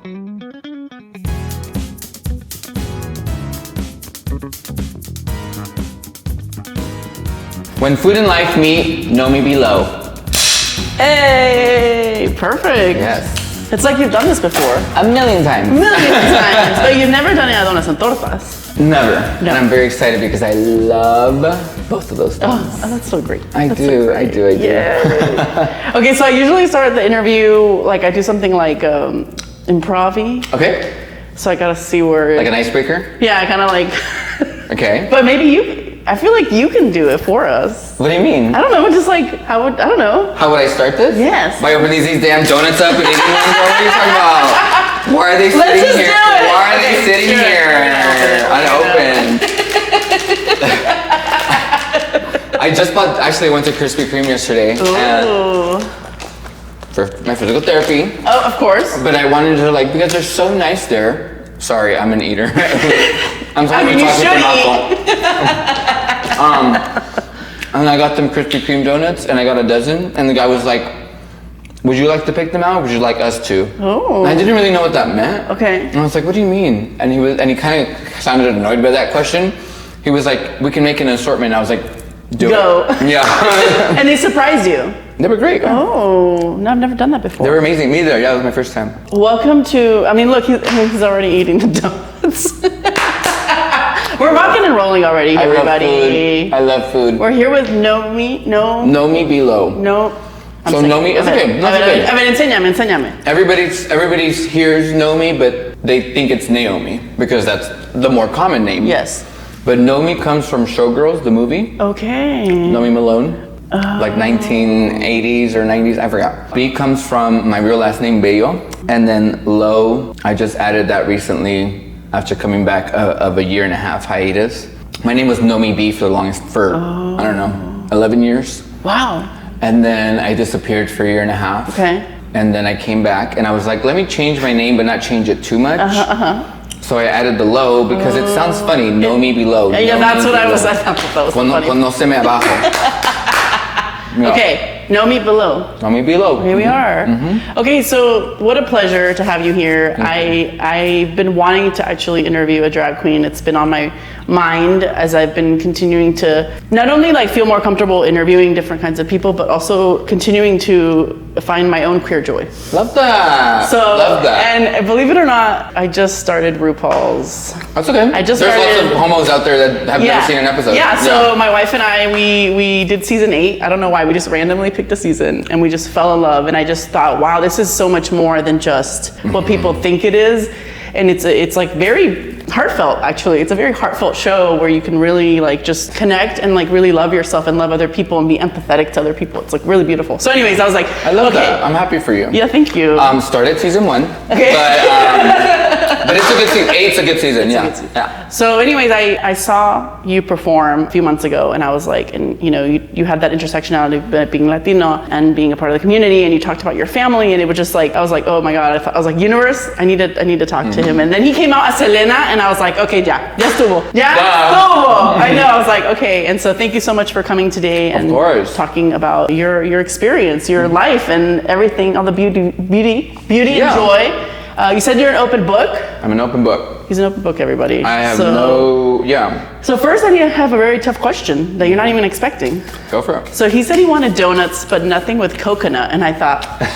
When food and life meet, Nomiblow. Hey, perfect. Yes. It's like you've done this before. A million times. Times. But you've never done it at Donas and Tortas. Never. No. And I'm very excited because I love both of those things. Oh, that's so great. I do. Yeah. Okay, so I usually start the interview, like I do something like improv-y. Okay. So I gotta see where... Like an icebreaker? Yeah, kind of like... Okay. But maybe I feel like you can do it for us. What do you mean? I don't know, just like, I don't know. How would I start this? Yes. By opening these damn donuts up and eating them? What are you talking about? Why are they sitting here? Why are they sitting here unopened? I just bought, actually I went to Krispy Kreme yesterday. Ooh. For my physical therapy. Oh, of course. But I wanted to like, because they're so nice there. Sorry, I'm an eater. I'm sorry, you should and I got them Krispy Kreme donuts, and I got a dozen, and the guy was like, would you like to pick them out, or would you like us to? Oh. And I didn't really know what that meant. Okay. And I was like, what do you mean? And he kind of sounded annoyed by that question. He was like, we can make an assortment. I was like, do Go. it. Yeah. And they surprised you? They were great. Oh, no, I've never done that before. They were amazing. Me either. Yeah, it was my first time. Welcome to, I mean, look, he's already eating the donuts. We're rocking and rolling already, everybody. I love food. We're here with Nomiblow. No. So Nomi, it's okay. That's okay. A ver, enséñame. Everybody hears Nomi, but they think it's Naomi because that's the more common name. Yes. But Nomi comes from Showgirls, the movie. Okay. Nomi Malone. Like 1980s or 90s, I forgot. B comes from my real last name, Bello. And then Lo, I just added that recently after coming back of a 1.5 year hiatus. My name was Nomi B for the longest, I don't know, 11 years. Wow. And then I disappeared for 1.5 years. Okay. And then I came back and I was like, let me change my name but not change it too much. So I added the Lo because it sounds funny, Nomiblow. Yeah, that's what I was saying. That was funny. Cuando se me abajo. Yeah. Okay, Nomiblow. Here we are. Mm-hmm. Okay, so what a pleasure to have you here. I've been wanting to actually interview a drag queen. It's been on my mind as I've been continuing to not only like feel more comfortable interviewing different kinds of people, but also continuing to find my own queer joy. Love that. Love that. And believe it or not, I just started RuPaul's. That's okay. There's lots of homos out there that have never seen an episode. Yeah, so my wife and I, we did season 8. I don't know why, we just randomly picked a season and we just fell in love. And I just thought, wow, this is so much more than just what people think it is. And it's like very heartfelt, actually. It's a very heartfelt show where you can really like just connect and like really love yourself and love other people and be empathetic to other people. It's like really beautiful. So anyways, I was like, I love that. I'm happy for you. Yeah, thank you. Started season 1. Okay. But it's a good season. 8's a good season. Yeah. So anyways, I saw you perform a few months ago and I was like, and you know, you had that intersectionality of being Latino and being a part of the community, and you talked about your family, and it was just like, I was like, oh my God, I was like, universe, I need to talk to him. And then he came out as Selena and I was like, okay, ya estuvo. I know, I was like, okay. And so thank you so much for coming today and talking about your experience, your life and everything, all the beauty and joy. You said you're an open book. I'm an open book. He's an open book, everybody. I have So first I have a very tough question that you're not even expecting. Go for it. So he said he wanted donuts, but nothing with coconut. And I thought, okay.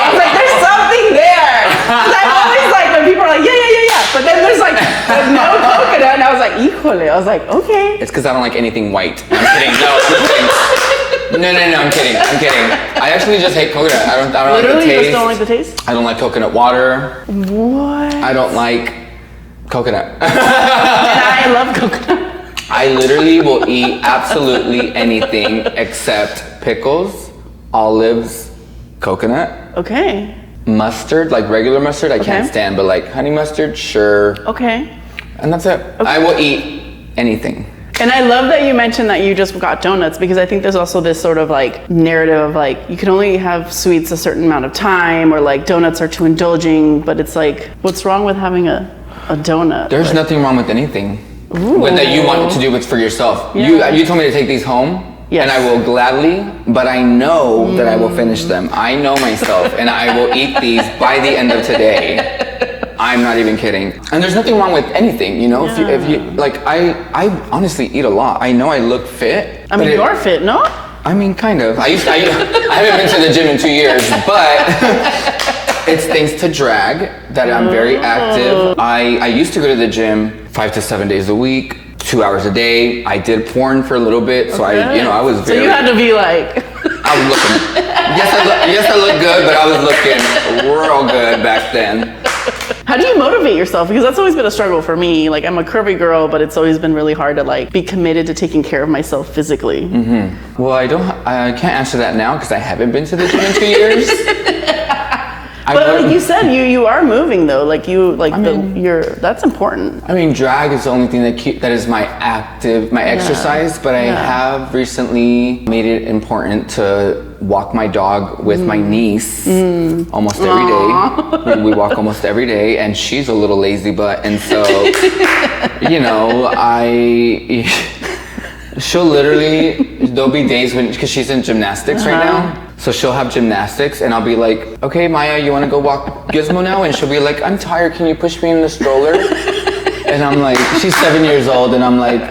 I was like, there's something there. Because I'm always like, when people are like, yeah. But then there's like no coconut. And I was like, híjole. I was like, okay. It's because I don't like anything white. I'm kidding. No, I'm kidding. No, I'm kidding. I actually just hate coconut. I don't like the taste. Literally, you just don't like the taste? I don't like coconut water. What? I don't like coconut. And I love coconut. I literally will eat absolutely anything except pickles, olives, coconut. Okay. Mustard, like regular mustard, I can't stand, but like honey mustard, sure. Okay. And that's it. Okay. I will eat anything. And I love that you mentioned that you just got donuts, because I think there's also this sort of like narrative of like, you can only have sweets a certain amount of time, or like donuts are too indulging, but it's like, what's wrong with having a donut? There's nothing wrong with anything. Ooh. That you want to do it for yourself. Yeah. You told me to take these home. Yes. And I will gladly, but I know that I will finish them. I know myself, and I will eat these by the end of today. I'm not even kidding. And there's nothing wrong with anything, you know? Yeah. If you like, I honestly eat a lot. I know I look fit. I mean, you're fit, no? I mean, kind of. I haven't been to the gym in 2 years, but it's thanks to drag that I'm very active. I used to go to the gym 5 to 7 days a week. 2 hours a day. I did porn for a little bit, so I was very. So you had to be like. I was looking. Yes, I look good, but I was looking real good back then. How do you motivate yourself? Because that's always been a struggle for me. Like, I'm a curvy girl, but it's always been really hard to like be committed to taking care of myself physically. Mm-hmm. Well, I can't answer that now because I haven't been to the gym in 2 years. But like you said, you are moving though. Like that's important. I mean, drag is the only thing that is my exercise. But I have recently made it important to walk my dog with my niece almost every day. We walk almost every day, and she's a little lazy butt, and so she'll literally, there'll be days because she's in gymnastics right now. So she'll have gymnastics and I'll be like, okay, Maya, you want to go walk Gizmo now? And she'll be like, I'm tired. Can you push me in the stroller? And I'm like, she's 7 years old. And I'm like,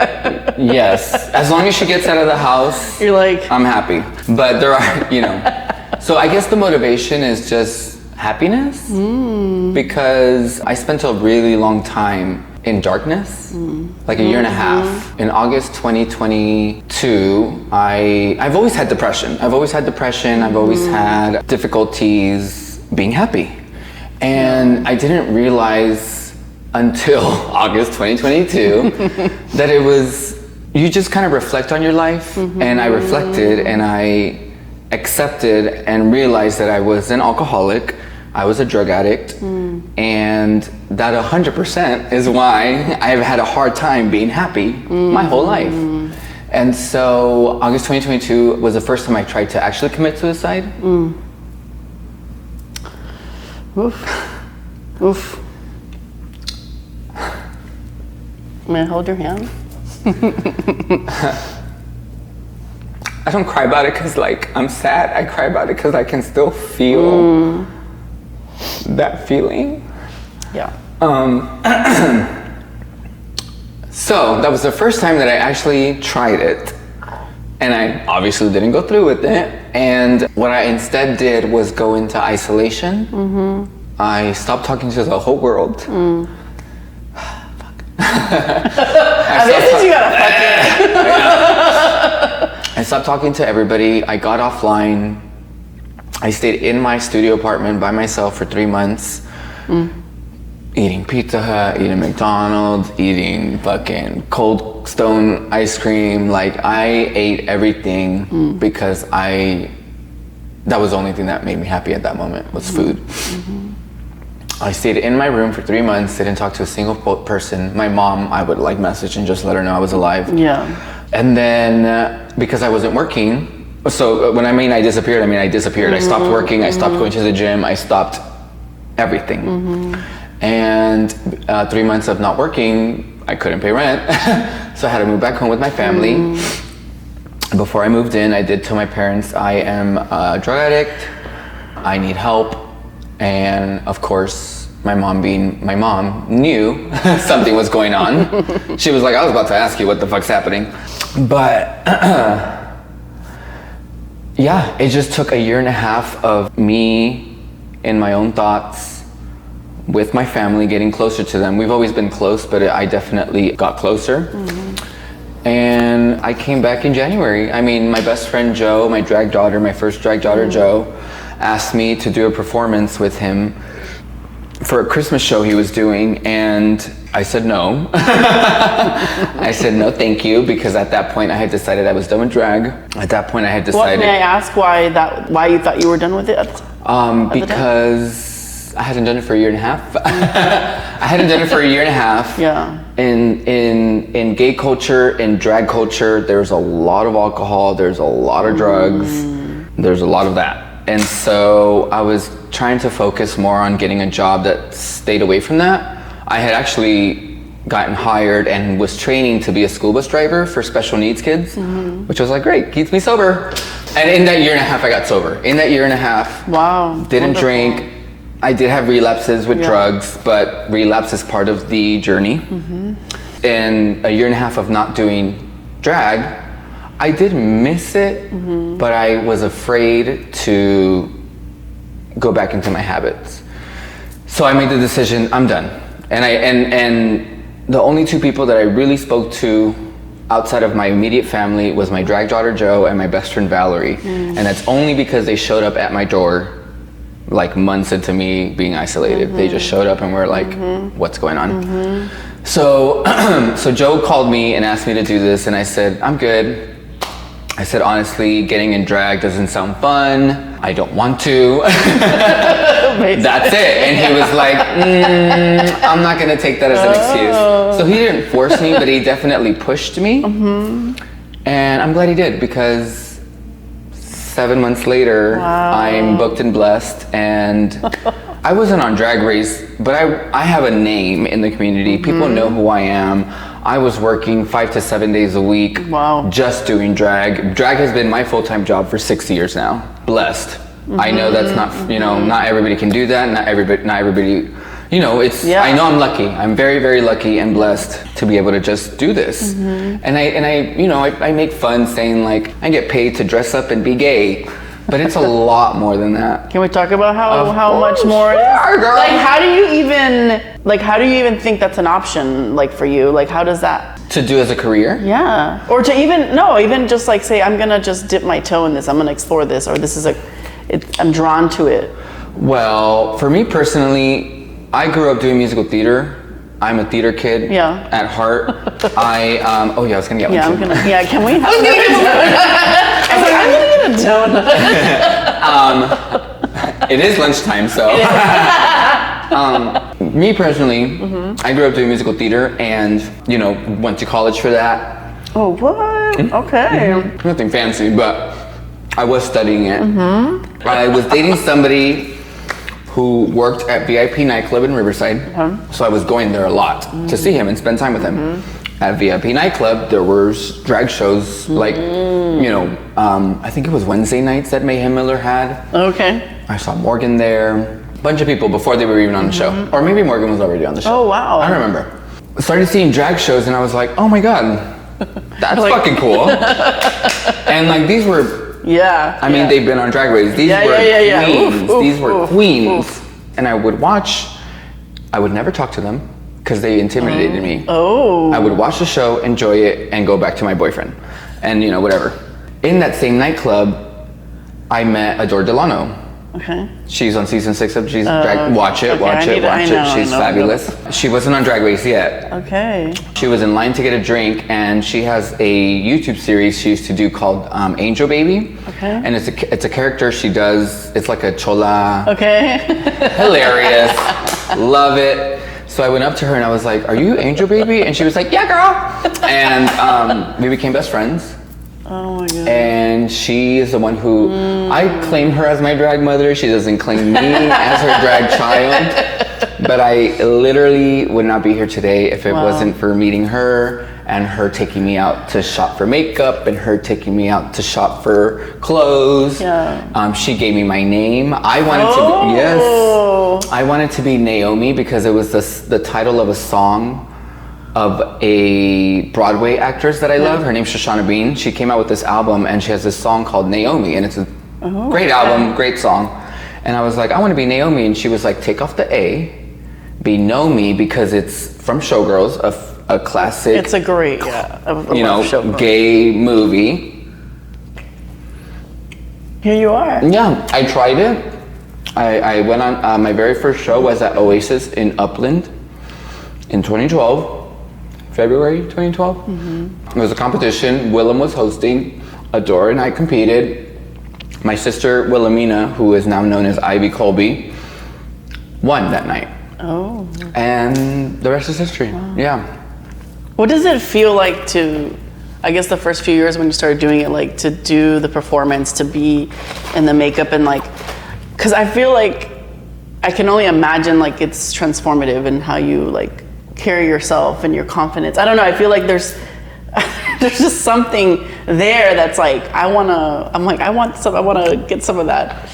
yes. As long as she gets out of the house, you're like, I'm happy. But there are, So I guess the motivation is just happiness because I spent a really long time in darkness, like a year and a half. In August 2022, I've always had depression. I've always had difficulties being happy. And I didn't realize until August 2022 that it was, you just kind of reflect on your life. And I reflected and I accepted and realized that I was an alcoholic. I was a drug addict, and that 100% is why I've had a hard time being happy my whole life. And so August 2022 was the first time I tried to actually commit suicide. Oof. May I hold your hand? I don't cry about it because I'm sad. I cry about it because I can still feel that feeling. Yeah. So that was the first time that I actually tried it. And I obviously didn't go through with it. And what I instead did was go into isolation. I stopped talking to the whole world. I stopped talking to everybody. I got offline. I stayed in my studio apartment by myself for 3 months, eating Pizza Hut, eating McDonald's, eating fucking Cold Stone ice cream. Like, I ate everything because that was the only thing that made me happy at that moment was food. I stayed in my room for 3 months, didn't talk to a single person. My mom, I would message and just let her know I was alive. Yeah. And then because I wasn't working, so when I disappeared, I stopped working, I stopped going to the gym, I stopped everything. And 3 months of not working, I couldn't pay rent. So I had to move back home with my family. Before I moved in, I did tell my parents I am a drug addict, I need help. And of course, my mom being my mom knew something was going on. She was like, I was about to ask you what the fuck's happening. But yeah, it just took a year and a half of me in my own thoughts with my family, getting closer to them. We've always been close, but I definitely got closer. And I came back in January. I mean, my best friend Joe, my first drag daughter Joe, asked me to do a performance with him for a Christmas show he was doing, and I said no. I said no, thank you, because at that point I had decided I was done with drag. At that point I had decided. May I ask why you thought you were done with it? Because I hadn't done it for a year and a half. I hadn't done it for a year and a half. Yeah. In gay culture, in drag culture, there's a lot of alcohol, there's a lot of drugs, there's a lot of that. And so I was trying to focus more on getting a job that stayed away from that. I had actually gotten hired and was training to be a school bus driver for special needs kids, which was like, great, keeps me sober. And in that year and a half, I got sober. In that year and a half, didn't drink. I did have relapses with drugs, but relapse is part of the journey. And a year and a half of not doing drag, I did miss it, but I was afraid to go back into my habits. So I made the decision, I'm done. And the only two people that I really spoke to outside of my immediate family was my drag daughter Jo and my best friend Valerie. And that's only because they showed up at my door like months into me being isolated. They just showed up and were like, what's going on? So so Jo called me and asked me to do this, and I said, I'm good. I said, honestly, getting in drag doesn't sound fun. I don't want to. That's it. And he was like, I'm not gonna take that as an excuse. So he didn't force me, but he definitely pushed me. And I'm glad he did, because 7 months later, I'm booked and blessed. And I wasn't on Drag Race, but I have a name in the community. People know who I am. I was working 5 to 7 days a week, just doing drag. Drag has been my full-time job for 6 years now. Blessed. I know that's not, not everybody can do that. Not everybody, I know I'm lucky. I'm very, very lucky and blessed to be able to just do this. And I make fun saying like, I get paid to dress up and be gay. But it's a lot more than that. Can we talk about how much more it is? Girl. Like, how do you even think that's an option, like, for you? Like, how does that? To do as a career? Yeah. Or to even just like say, I'm gonna just dip my toe in this, I'm gonna explore this, or this is I'm drawn to it. Well, for me personally, I grew up doing musical theater. I'm a theater kid at heart. I was gonna get one too. Can we have I'm gonna get a donut. It is lunchtime, so. Me personally, I grew up doing musical theater and, went to college for that. Oh, what? Okay. Nothing fancy, but I was studying it. I was dating somebody who worked at VIP nightclub in Riverside. So I was going there a lot to see him and spend time with him. At VIP nightclub, there was drag shows like, I think it was Wednesday nights that Mayhem Miller had. Okay. I saw Morgan there. A bunch of people before they were even on the show. Or maybe Morgan was already on the show. Oh, wow. I don't remember. Started seeing drag shows and I was like, oh my God, that's fucking cool. And like these were, I mean, they've been on Drag Race. These were queens. These were queens. And I would watch, I would never talk to them because they intimidated me. I would watch the show, enjoy it, and go back to my boyfriend. And whatever. In that same nightclub, I met Adore Delano. Okay. She's on season 6 of She's Drag. Watch it. She's fabulous. She wasn't on Drag Race yet. Okay. She was in line to get a drink, and she has a YouTube series she used to do called Angel Baby. Okay. And it's a character she does. It's like a chola. Okay. Hilarious. Love it. So I went up to her and I was like, "Are you Angel Baby?" And she was like, "Yeah, girl." And we became best friends. Oh my God. And she is the one who, I claim her as my drag mother. She doesn't claim me as her drag child. But I literally would not be here today if it wasn't for meeting her and her taking me out to shop for makeup and her taking me out to shop for clothes. She gave me my name. I wanted I wanted to be Naomi because it was the title of a song of a Broadway actress that I love. Her name's Shoshana Bean. She came out with this album and she has this song called Naomi, and it's a great album, great song. And I was like, I want to be Naomi, and she was like, take off the A, be Nomi, because it's from Showgirls, a classic. It's a great, gay movie. Here you are. Yeah, I tried it. I went on, my very first show was at Oasis in Upland in 2012. February 2012. It was a competition. Willem was hosting. Adore and I competed. My sister Wilhelmina, who is now known as Ivy Colby, won that night. Oh. And the rest is history. Wow. Yeah. What does it feel like to, I guess the first few years when you started doing it, like to do the performance, to be in the makeup and like, because I feel like I can only imagine like it's transformative in how you like carry yourself and your confidence. I don't know. I feel like there's just something there that's like, I want to get some of that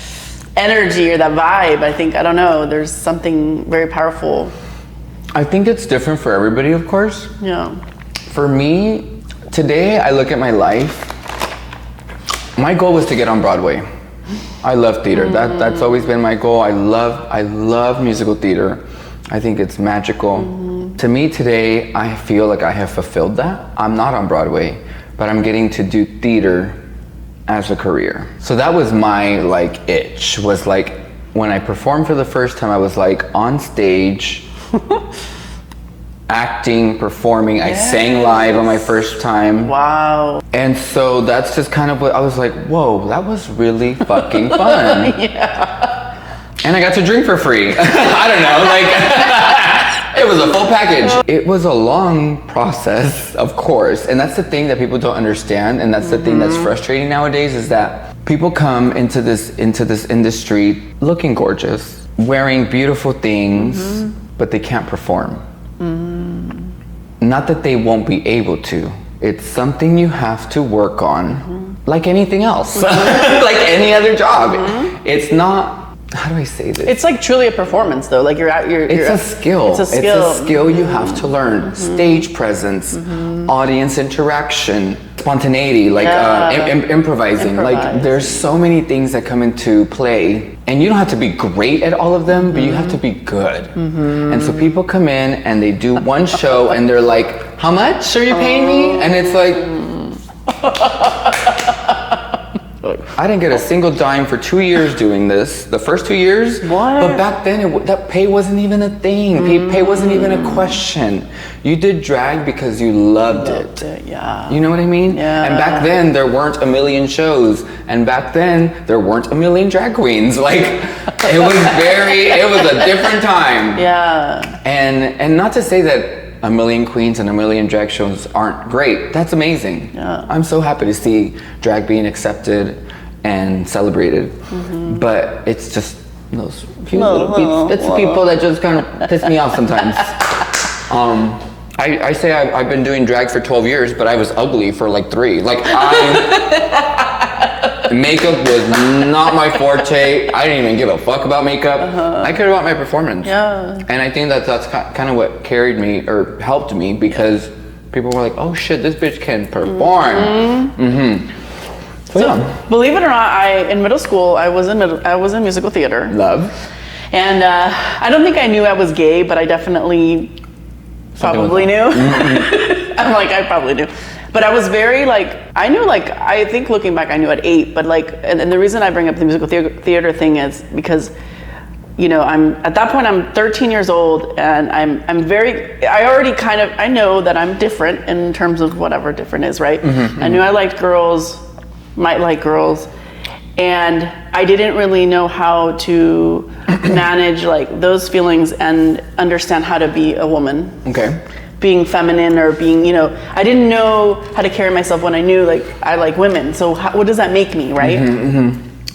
energy or that vibe. I don't know. There's something very powerful. I think it's different for everybody, of course. Yeah. For me, today I look at my life. My goal was to get on Broadway. I love theater. That's always been my goal. I love musical theater. I think it's magical. To me today, I feel like I have fulfilled that. I'm not on Broadway, but I'm getting to do theater as a career. So that was my like itch, was like when I performed for the first time, I was like on stage, acting, performing. Yes. I sang live on my first time. Wow. And so that's just kind of what I was like, whoa, that was really fucking fun. Yeah. And I got to drink for free. I don't know, like, it was a full package. It was a long process, of course. And that's the thing that people don't understand. And that's the thing that's frustrating nowadays, is that people come into this industry looking gorgeous, wearing beautiful things, but they can't perform. Not that they won't be able to. It's something you have to work on, like anything else, like any other job. It's not, how do I say this? It's like truly a performance though. Like it's a skill. It's a skill you have to learn. Stage presence, audience interaction, spontaneity, like improvising. Like there's so many things that come into play. And you don't have to be great at all of them, but you have to be good. And so people come in and they do one show and they're like, how much are you paying me? And it's like, I didn't get a single dime for 2 years doing this. The first 2 years. What? But back then, that pay wasn't even a thing. Pay wasn't even a question. You did drag because you loved it. Yeah. You know what I mean? Yeah. And back then, there weren't a million shows. And back then, there weren't a million drag queens. Like, it was a different time. Yeah. And not to say that a million queens and a million drag shows aren't great. That's amazing. Yeah. I'm so happy to see drag being accepted and celebrated. But it's just those few little people that just kind of piss me off sometimes. I say I've been doing drag for 12 years, but I was ugly for like 3. Like makeup was not my forte. I didn't even give a fuck about makeup. I cared about my performance. Yeah. And I think that's kind of what carried me or helped me, because people were like, oh shit, this bitch can perform. So believe it or not, in middle school, I was in musical theater. Love. And I don't think I knew I was gay, but I definitely probably knew. I probably knew. But I was very I think looking back, I knew at 8, but and the reason I bring up the musical theater thing is because, at that point I'm 13 years old, and I know that I'm different in terms of whatever different is, right? I knew I liked girls, might like girls, and I didn't really know how to manage those feelings and understand how to be a woman. Okay. Being feminine or being, I didn't know how to carry myself when I knew I like women. So what does that make me, right?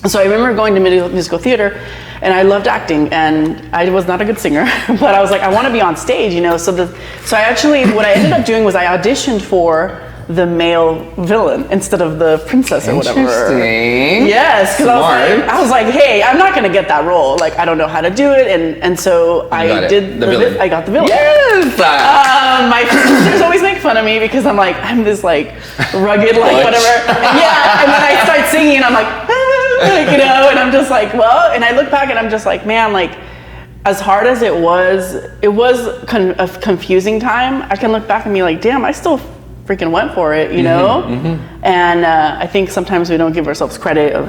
So I remember going to musical theater, and I loved acting, and I was not a good singer, but I was like, I want to be on stage, So I actually, what I ended up doing was I auditioned for the male villain instead of the princess or whatever. Interesting. Yes, because I was like, hey, I'm not gonna get that role. I don't know how to do it, and so I did the villain. I got the villain. Yes. My sisters always make fun of me because I'm this rugged whatever. Yeah, and then I start singing, and I'm and I'm just well, and I look back and I'm just man, as hard as it was a confusing time. I can look back and be damn, I still freaking went for it, And I think sometimes we don't give ourselves credit of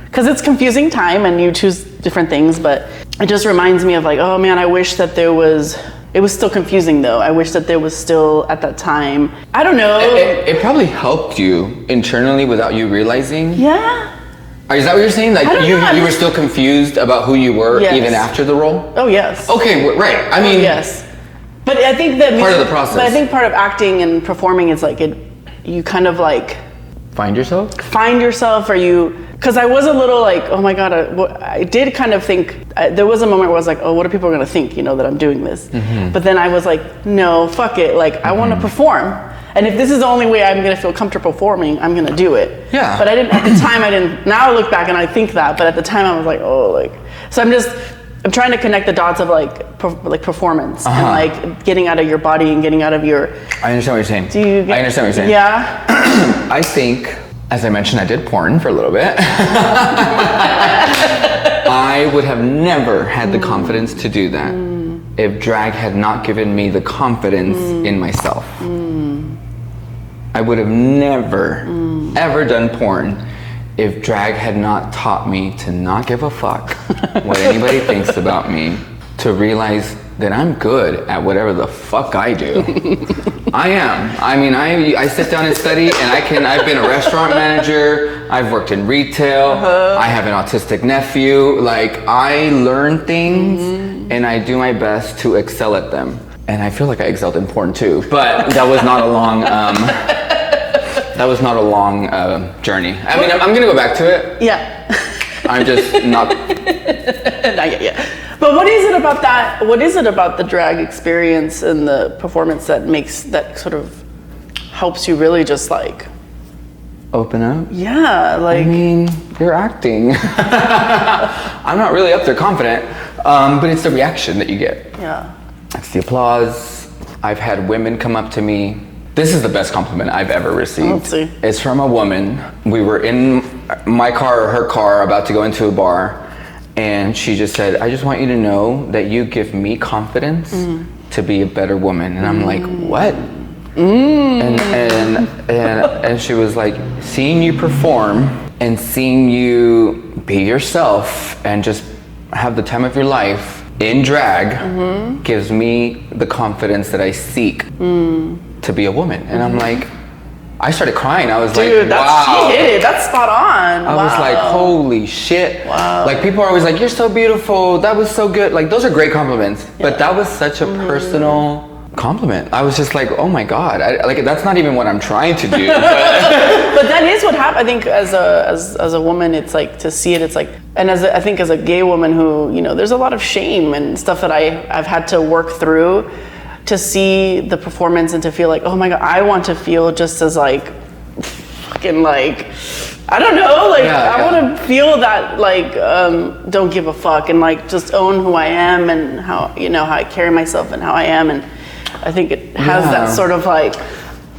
because it's confusing time and you choose different things, but it just reminds me of oh man, I wish that it was still confusing though. I wish that there was still at that time, I don't know. It probably helped you internally without you realizing. Yeah. Is that what you're saying? You were still confused about who you were even after the role? Oh yes. Okay, right. I mean, yes. But I think that part of the process. But I think part of acting and performing is you kind of find yourself, or you because I was a little like, oh my God, I did kind of think, there was a moment where I was like, oh, what are people going to think, you know, that I'm doing this? But then I was like, no, fuck it. Like, I want to perform. And if this is the only way I'm going to feel comfortable performing, I'm going to do it. Yeah. But I didn't, at the time, I didn't, now I look back and I think that, but at the time I was like, oh, like, so I'm trying to connect the dots of like performance and like getting out of your body and getting out of your. I understand what you're saying. I understand what you're saying. Yeah. I think, as I mentioned, I did porn for a little bit. I would have never had the confidence to do that if drag had not given me the confidence in myself. I would have never, ever done porn if drag had not taught me to not give a fuck what anybody thinks about me, to realize that I'm good at whatever the fuck I do. I am. I mean, I sit down and study, and I've been a restaurant manager, I've worked in retail, I have an autistic nephew. Like, I learn things and I do my best to excel at them. And I feel like I excelled in porn too, but that was not a long, journey. I mean, I'm gonna go back to it. Yeah. I'm just not. Not yet. But what is it about that? What is it about the drag experience and the performance that sort of helps you really just like Open up? Yeah, like. I mean, you're acting. I'm not really up there confident, but it's the reaction that you get. Yeah. It's the applause. I've had women come up to me. This is the best compliment I've ever received. Let's see. It's from a woman. We were in my car or her car about to go into a bar, and she just said, I just want you to know that you give me confidence to be a better woman. And I'm like, what? And she was like, seeing you perform and seeing you be yourself and just have the time of your life in drag gives me the confidence that I seek to be a woman. And I'm like, I started crying. I was like, wow. She hit it. That's spot on. I was like, holy shit. Wow. Like, people are always like, you're so beautiful. That was so good. Like, those are great compliments. Yeah. But that was such a personal compliment. I was just like, oh my God. Like, that's not even what I'm trying to do. But that is what happened. I think as a woman, it's like, to see it, it's like, and I think as a gay woman who, you know, there's a lot of shame and stuff that I've had to work through, to see the performance and to feel like, oh my God, I want to feel just as like, fucking like, I don't know, like, I want to feel that, like, don't give a fuck, and like, just own who I am and how, you know, how I carry myself and how I am. And I think it has that sort of like,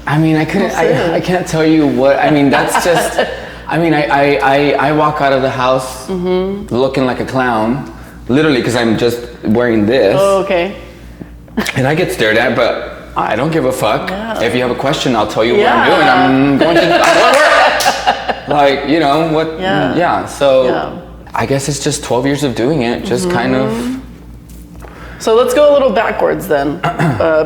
I mean, I can't tell you what, I mean, that's just, I mean, I walk out of the house looking like a clown, literally, because I'm just wearing this. Oh, okay. And I get stared at, but I don't give a fuck. Yeah. If you have a question, I'll tell you what I'm doing. I'm going to work. Like, you know, what, so I guess it's just 12 years of doing it, just kind of. So let's go a little backwards then,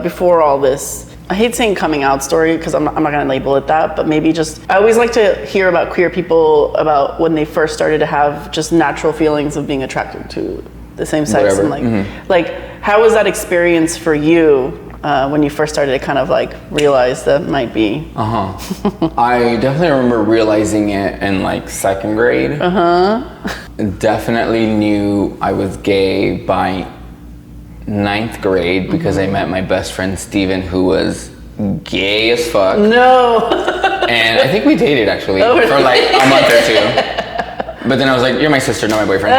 before all this. I hate saying coming out story, because I'm not gonna label it that, but maybe just, I always like to hear about queer people, about when they first started to have just natural feelings of being attracted to the same sex. Whatever. And like how was that experience for you when you first started to kind of like realize that might be? I definitely remember realizing it in like second grade. Definitely knew I was gay by 9th grade because I met my best friend Steven, who was gay as fuck. No. And I think we dated actually for like a month or two. But then I was like, you're my sister, not my boyfriend.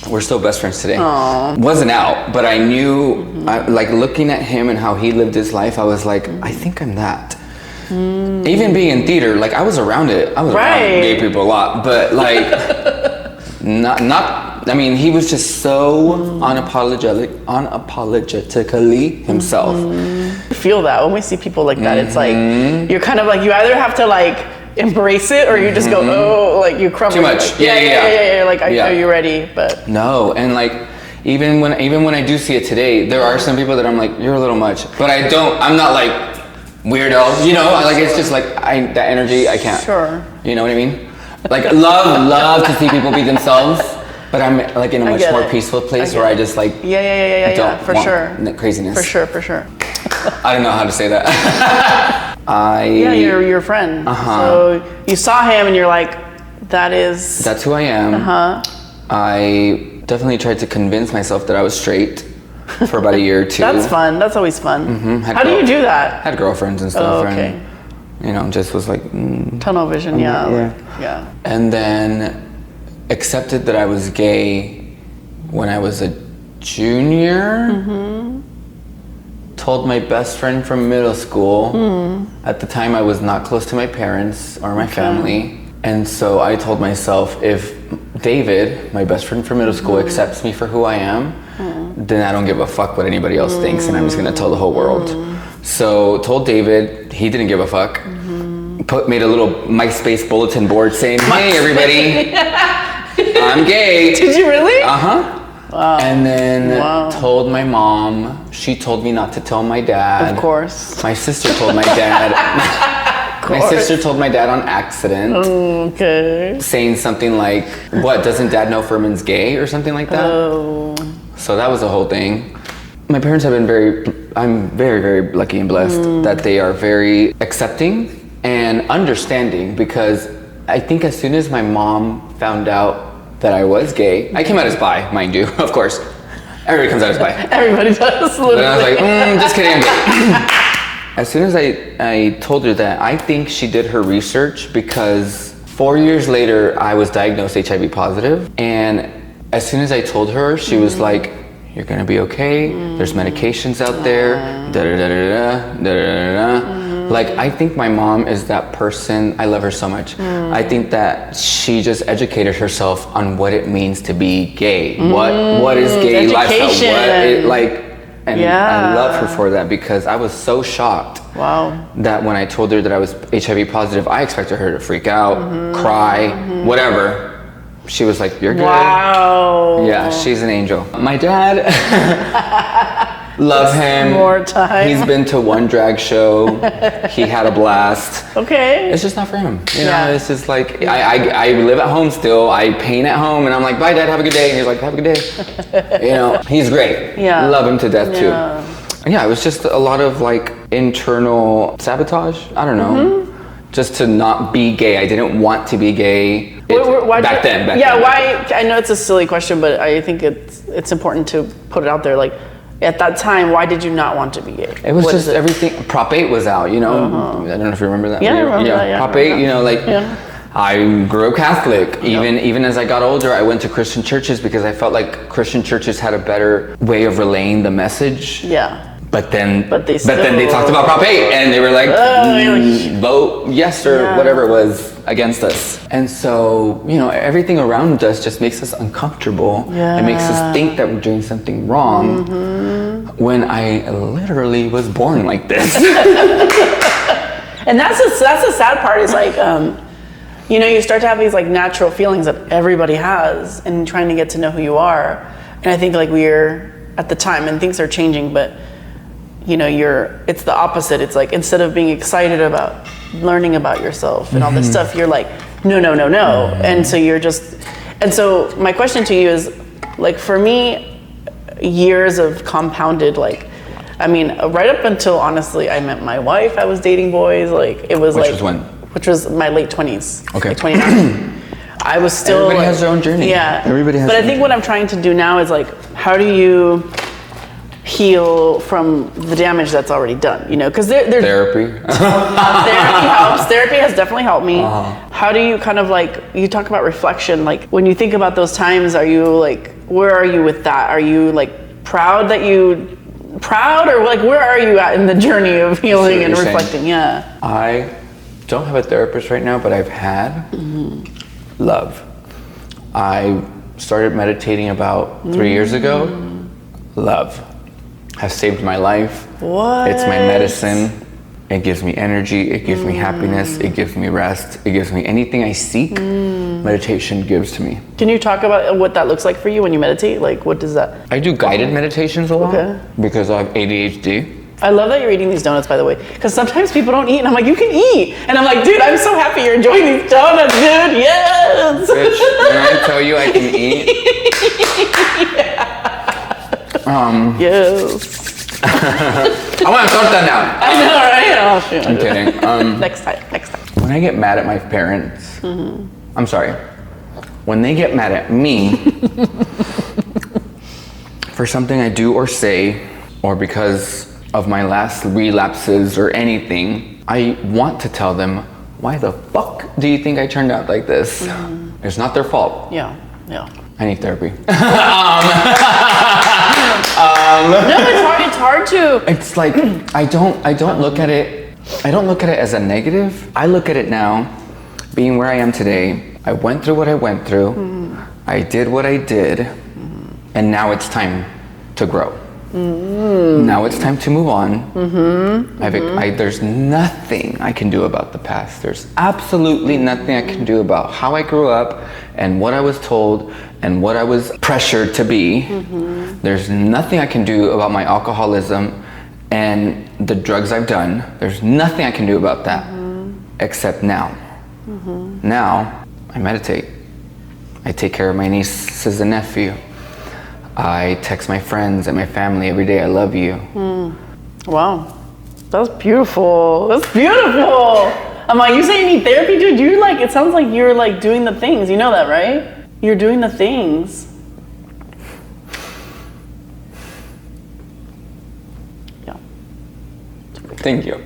We're still best friends today. Aww. Wasn't out, but I knew, like looking at him and how he lived his life, I was like, I think I'm that. Even being in theater, like I was around it. I was around gay people a lot, but like, not. I mean, he was just so unapologetically himself. I feel that when we see people like that, it's like, you're kind of like, you either have to like, embrace it, or you just go, oh, like you crumble. Too much. Like, yeah. Like, are you ready? But no, and like even when I do see it today, there are some people that I'm like, you're a little much, but I'm not like weirdo, you know. Like it's just like that energy, I can't. Sure. You know what I mean? Like love to see people be themselves, but I'm like in a much more peaceful place where I just like don't want sure craziness. For sure. I don't know how to say that. you're your friend. So you saw him and you're like, that's who I am. I definitely tried to convince myself that I was straight for about a year or two. That's fun. That's always fun. How do you do that? Had girlfriends and stuff. Oh, okay. And, you know, just was like... tunnel vision, yeah. And then accepted that I was gay when I was a junior. Told my best friend from middle school. At the time I was not close to my parents or my family. And so I told myself, if David, my best friend from middle school, accepts me for who I am, then I don't give a fuck what anybody else thinks, and I'm just gonna tell the whole world. So told David, he didn't give a fuck. Made a little MySpace bulletin board saying, hey everybody, I'm gay. Did you really? Wow. And then told my mom. She told me not to tell my dad. Of course. My sister told my dad. My sister told my dad on accident. Okay. Saying something like, what, doesn't dad know Furman's gay or something like that? Oh. So that was the whole thing. My parents have been I'm very, very lucky and blessed that they are very accepting and understanding, because I think as soon as my mom found out that I was gay, I came out as bi, mind you, of course. Everybody comes out as bi. Everybody does, literally. But I was like, just kidding, I'm gay. As soon as I told her that, I think she did her research, because 4 years later, I was diagnosed HIV positive. And as soon as I told her, she was like, you're gonna be okay. There's medications out there, da-da-da-da-da. Like, I think my mom is that person. I love her so much. I think that she just educated herself on what it means to be gay. What is gay lifestyle? And I love her for that, because I was so shocked that when I told her that I was HIV positive, I expected her to freak out, cry, whatever. She was like, you're good. Wow. Yeah, she's an angel. My dad, love him. More time. He's been to one drag show. He had a blast. Okay. It's just not for him. You know, it's just like, I live at home still. I paint at home, and I'm like, bye dad, have a good day. And he's like, have a good day. You know, he's great. Yeah. Love him to death too. And yeah, it was just a lot of like internal sabotage. I don't know. Just to not be gay. I didn't want to be gay. Back then. Why? I know it's a silly question, but I think it's important to put it out there. Like, at that time, why did you not want to be gay? It was just everything. Prop 8 was out, you know. I don't know if you remember that. Yeah, I remember that. Yeah, Prop 8, you know, like. Yeah. I grew up Catholic. Even as I got older, I went to Christian churches because I felt like Christian churches had a better way of relaying the message. Yeah. But then they talked about Prop 8, and they were like, vote yes or whatever it was against us. And so, you know, everything around us just makes us uncomfortable. Yeah. It makes us think that we're doing something wrong when I literally was born like this. And that's the sad part, is like, you know, you start to have these like natural feelings that everybody has, and trying to get to know who you are. And I think like we're at the time, and things are changing, but you know, it's the opposite. It's like, instead of being excited about learning about yourself and all this stuff, you're like, no. And so my question to you is, like, for me, years of compounded, like, I mean, right up until, honestly, I met my wife, I was dating boys, like, it was Which was when? Which was my late 20s. Okay. Like 29. I was still Everybody has their own journey. Yeah. Everybody has. But I think what I'm trying to do now is like, how do you heal from the damage that's already done? You know, because there's therapy. Therapy helps. Therapy has definitely helped me. How do you kind of like, you talk about reflection, like when you think about those times, are you like, where are you with that? Are you like proud, or like where are you at in the journey of healing and reflecting? Saying. Yeah. I don't have a therapist right now, but I've had love. I started meditating about 3 years ago. Love has saved my life. What? It's my medicine. It gives me energy. It gives me happiness. It gives me rest. It gives me anything I seek. Meditation gives to me. Can you talk about what that looks like for you when you meditate? Like, what does that? I do guided meditations a lot because I have ADHD. I love that you're eating these donuts, by the way, because sometimes people don't eat, and I'm like, you can eat. And I'm like, dude, I'm so happy you're enjoying these donuts, dude. Yes. Bitch, when I tell you I can eat. Yes. I want a torta now. I know, right? Oh, shoot. I'm kidding. Next time. When I get mad at my parents, I'm sorry. When they get mad at me for something I do or say, or because of my last relapses or anything, I want to tell them, why the fuck do you think I turned out like this? It's not their fault. Yeah. I need therapy. No, it's hard to. It's like I don't look at it. I don't look at it as a negative. I look at it now, being where I am today. I went through what I went through. I did what I did, and now it's time to grow. Now it's time to move on. There's nothing I can do about the past. There's absolutely nothing I can do about how I grew up and what I was told and what I was pressured to be. There's nothing I can do about my alcoholism and the drugs I've done. There's nothing I can do about that except now. Now I meditate. I take care of my nieces and nephew. I text my friends and my family every day, I love you. Wow, that's beautiful. I'm like, you say you need therapy, dude? You're like, it sounds like you're like doing the things. You know that, right? You're doing the things. Yeah. Thank you.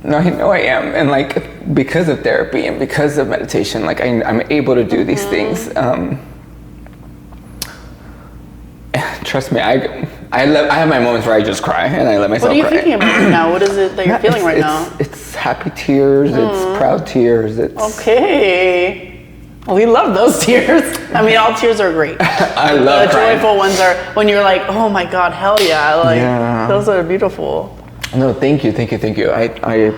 No, I know I am, and like because of therapy and because of meditation, like I'm able to do these things. Trust me, I have my moments where I just cry and I let myself cry. What are you thinking about right now? What is it that you're feeling right now? It's happy tears, it's proud tears, it's... Okay. Well, we love those tears. I mean, all tears are great. I love crying. The joyful ones are when you're like, oh my God, hell yeah. Like, those are beautiful. No, thank you. I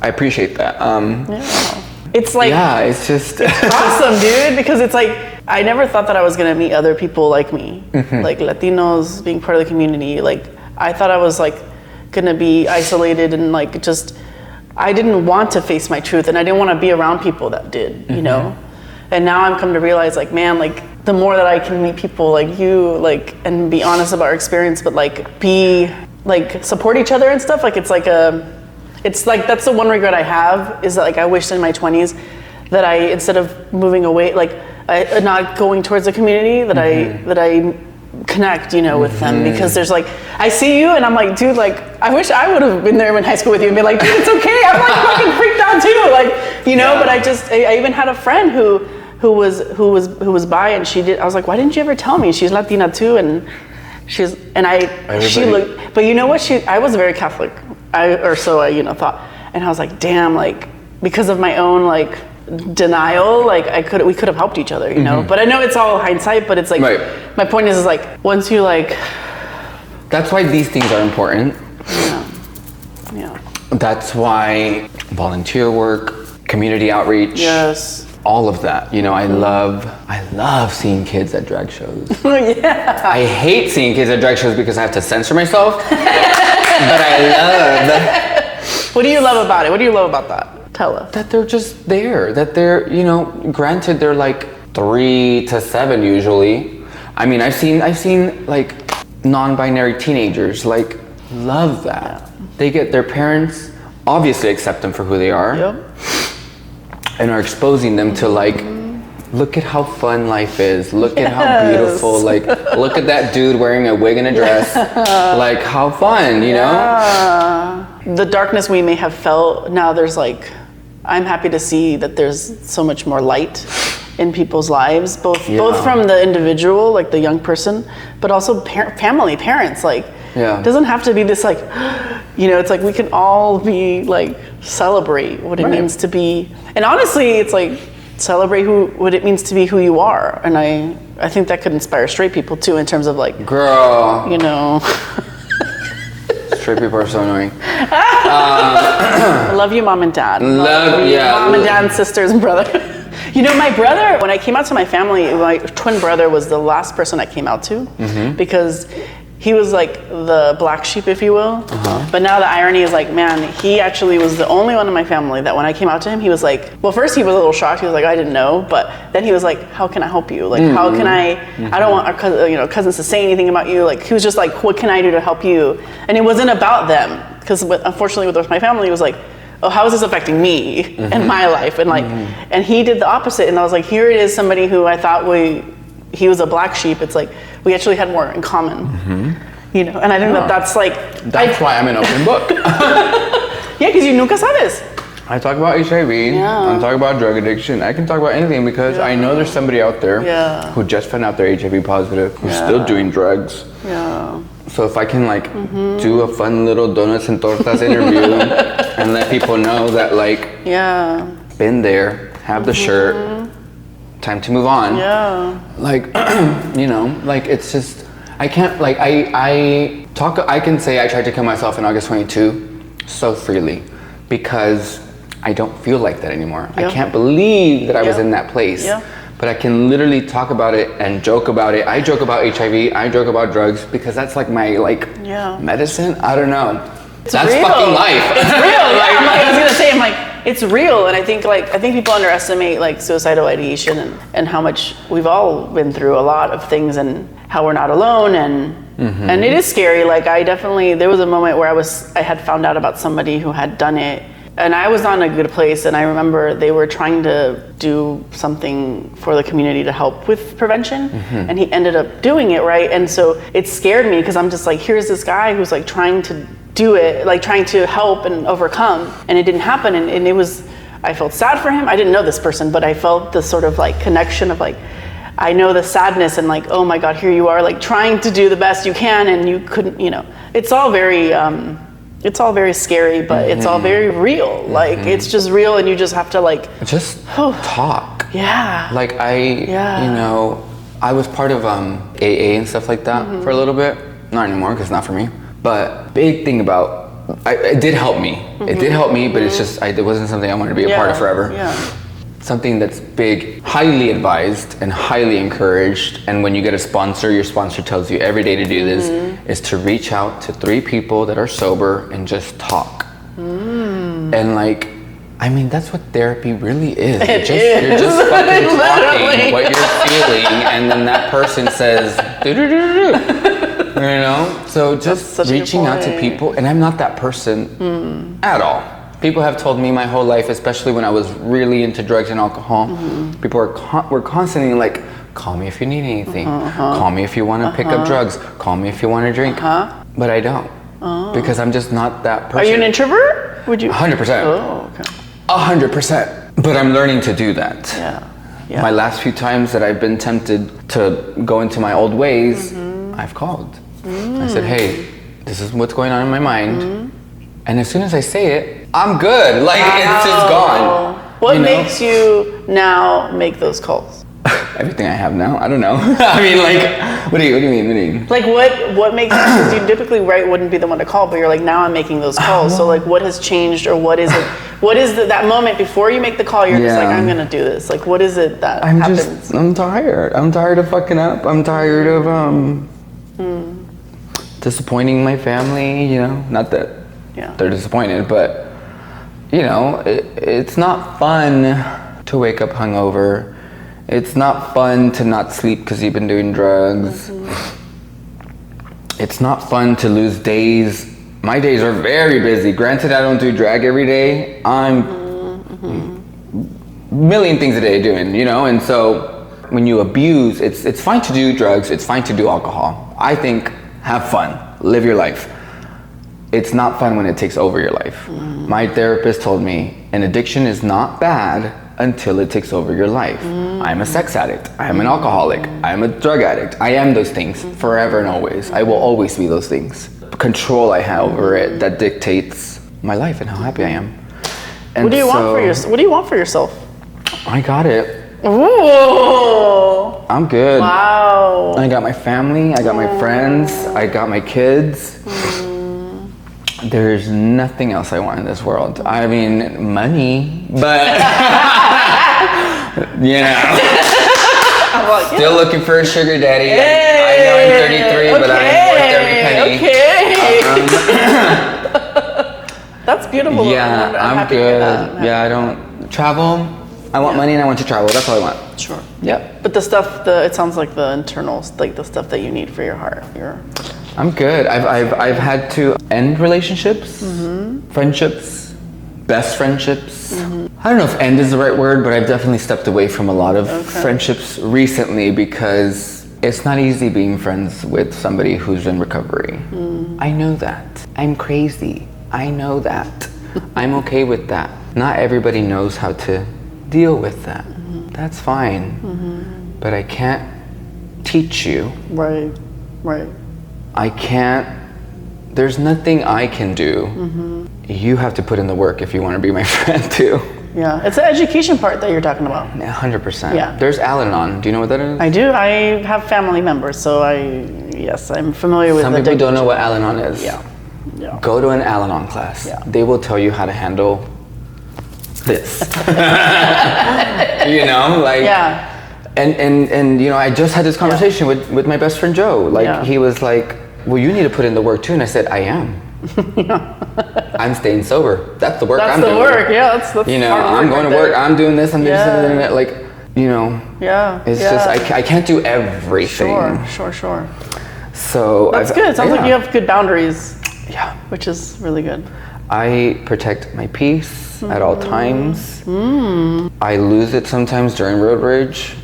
appreciate that. Yeah. It's like... Yeah, it's just... It's awesome, dude, because it's like, I never thought that I was gonna meet other people like me, like Latinos, being part of the community. Like, I thought I was like gonna be isolated and like just, I didn't want to face my truth and I didn't want to be around people that did, you know? And now I'm come to realize like, man, like the more that I can meet people like you, like, and be honest about our experience, but like be, like support each other and stuff. Like, it's like that's the one regret I have is that like, I wished in my 20s that I, instead of moving away, like, not going towards the community, that I connect, you know, with them, because there's like, I see you and I'm like, dude, like, I wish I would have been there in high school with you and be like, dude, it's okay. I'm like fucking freaked out too, like, you know. But I even had a friend who was bi, and she did. I was like, why didn't you ever tell me? She's Latina too, and she looked. But you know what? I was very Catholic, or so I thought, and I was like, damn, like because of my own like denial, like we could have helped each other, you know. But I know it's all hindsight, but it's like my point is like once you like, that's why these things are important. Yeah. That's why volunteer work, community outreach, all of that, you know. I love seeing kids at drag shows. I hate seeing kids at drag shows because I have to censor myself. But I love. What do you love about it? What do you love about that? Tell us. That they're just there, that they're, you know, granted they're like 3 to 7 usually. I mean, I've seen like non-binary teenagers like love that. They get their parents obviously accept them for who they are. And are exposing them to like, look at how fun life is. Look at how beautiful, like, look at that dude wearing a wig and a dress. Like, how fun, you know? The darkness we may have felt, now there's like, I'm happy to see that there's so much more light in people's lives, both from the individual, like the young person, but also family, parents, like, it doesn't have to be this like, you know, it's like we can all be like, celebrate what it means to be, and honestly, it's like, celebrate what it means to be who you are. And I think that could inspire straight people too, in terms of like, girl, you know. Straight people are so annoying. I love you, mom and dad. Mom and dad and sisters and brother. You know, my brother, when I came out to my family, my twin brother was the last person I came out to, because he was like the black sheep, if you will. But now the irony is like, man, he actually was the only one in my family that when I came out to him, he was like, well, first he was a little shocked. He was like, I didn't know. But then he was like, how can I help you? Like, how can I don't want our cousins to say anything about you. Like, he was just like, what can I do to help you? And it wasn't about them. Because unfortunately with my family, it was like, oh, how is this affecting me and my life? And like, and he did the opposite. And I was like, here it is, somebody who I thought he was a black sheep. It's like, we actually had more in common, you know? And I think that's like... That's why I'm an open book. Yeah, because you nunca sabes. I talk about HIV, I talk about drug addiction, I can talk about anything because I know there's somebody out there who just found out they're HIV positive, who's still doing drugs. Yeah. So if I can like do a fun little donuts and tortas interview and let people know that like, been there, have the shirt, time to move on. Yeah. Like, you know, like it's just, I can't, like I can say I tried to kill myself in August 22 so freely because I don't feel like that anymore. I can't believe that I was in that place. But I can literally talk about it and joke about it. I joke about HIV, I joke about drugs because that's like my medicine. I don't know. That's real. Fucking life. It's real. I was gonna say, I'm like, it's real. And I think people underestimate like suicidal ideation and how much we've all been through a lot of things and how we're not alone and it is scary. Like there was a moment where I had found out about somebody who had done it. And I was not in a good place, and I remember they were trying to do something for the community to help with prevention, and he ended up doing it, right? And so it scared me because I'm just like, here's this guy who's like trying to do it, like trying to help and overcome, and it didn't happen, and it was, I felt sad for him. I didn't know this person, but I felt the sort of like connection of like, I know the sadness and like, oh my God, here you are like trying to do the best you can, and you couldn't, you know, it's all very scary, but it's all very real. Like, it's just real, and you just have to like... Just talk. Yeah. Like, you know, I was part of AA and stuff like that for a little bit. Not anymore, because it's not for me. But big thing about... it did help me. It did help me, but it's just... it wasn't something I wanted to be a part of forever. Yeah. Something that's big, highly advised and highly encouraged, and when you get a sponsor, your sponsor tells you every day to do this, is to reach out to 3 people that are sober and just talk. And like, I mean, that's what therapy really is. You're just fucking talking what you're feeling, and then that person says, you know? So just reaching out to people, and I'm not that person at all. People have told me my whole life, especially when I was really into drugs and alcohol, people were constantly like, call me if you need anything. Call me if you want to pick up drugs. Call me if you want to drink. But I don't. Because I'm just not that person. Are you an introvert? Would you? 100%. Oh, okay. 100%. But I'm learning to do that. Yeah. My last few times that I've been tempted to go into my old ways, I've called. I said, hey, this is what's going on in my mind. And as soon as I say it, I'm good. Like, it's just gone. What makes you now make those calls? Everything I have now. I don't know. I mean, like, what do you mean? Like, what makes you, because you typically, right, wouldn't be the one to call, but you're like, now I'm making those calls. So, like, what has changed, or what is it? What is that moment before you make the call, you're just like, I'm going to do this? Like, what is it that happens? I'm tired. I'm tired of fucking up. I'm tired of disappointing my family, you know? Not that they're disappointed, but, you know, it's not fun to wake up hungover. It's not fun to not sleep because you've been doing drugs. It's not fun to lose days. My days are very busy. Granted, I don't do drag every day. I'm million things a day doing, you know? And so when you abuse, it's fine to do drugs. It's fine to do alcohol. I think have fun, live your life. It's not fun when it takes over your life. My therapist told me an addiction is not bad until it takes over your life. I'm a sex addict. I am an alcoholic. I am a drug addict. I am those things forever and always. I will always be those things. Control I have over it that dictates my life and how happy I am. And what do you want for yourself? I got it. Ooh. I'm good. Wow. I got my family. I got my friends. I got my kids. There's nothing else I want in this world. I mean, money, but you know, still looking for a sugar daddy. I know I'm 33, but I'm worth every penny. Okay. That's beautiful. Yeah, I'm happy to hear that. good. Yeah, I don't travel. I want money and I want to travel. That's all I want. Sure. Yep. But the stuff, it sounds like the internals, like the stuff that you need for your heart. I'm good. I've had to end relationships, friendships, best friendships. I don't know if end is the right word, but I've definitely stepped away from a lot of friendships recently because it's not easy being friends with somebody who's in recovery. I know that. I'm crazy. I know that. I'm okay with that. Not everybody knows how to deal with that. That's fine. But I can't teach you. Right. I can't, there's nothing I can do. You have to put in the work if you want to be my friend too. Yeah, it's the education part that you're talking about. 100%. Yeah. There's Al-Anon. Do you know what that is? I do. I have family members, so I'm familiar with Some people don't know what Al-Anon is. Yeah. Go to an Al-Anon class. Yeah. They will tell you how to handle this. You know, like. Yeah. And you know, I just had this conversation with my best friend Joe. Like he was like, well, you need to put in the work too. And I said, I am. I'm staying sober. That's the work I'm doing. That's the work, yeah. That's you know, I'm going to work, I'm doing this, I'm doing this, like, you know. Yeah. It's just, I can't do everything. Sure. So that's good. It sounds like you have good boundaries. Yeah. Which is really good. I protect my peace at all times. I lose it sometimes during road rage,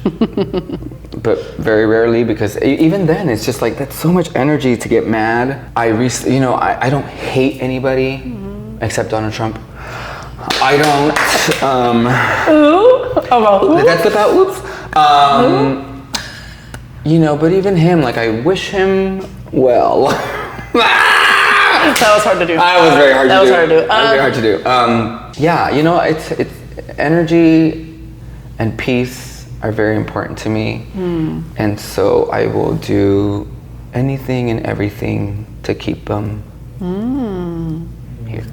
but very rarely, because even then it's just like that's so much energy to get mad. I don't hate anybody except Donald Trump. I don't. That's about oops. You know, but even him, like I wish him well. That was hard to do. That was very hard to do. That was very hard to do. Yeah, you know, it's energy and peace are very important to me, and so I will do anything and everything to keep them here.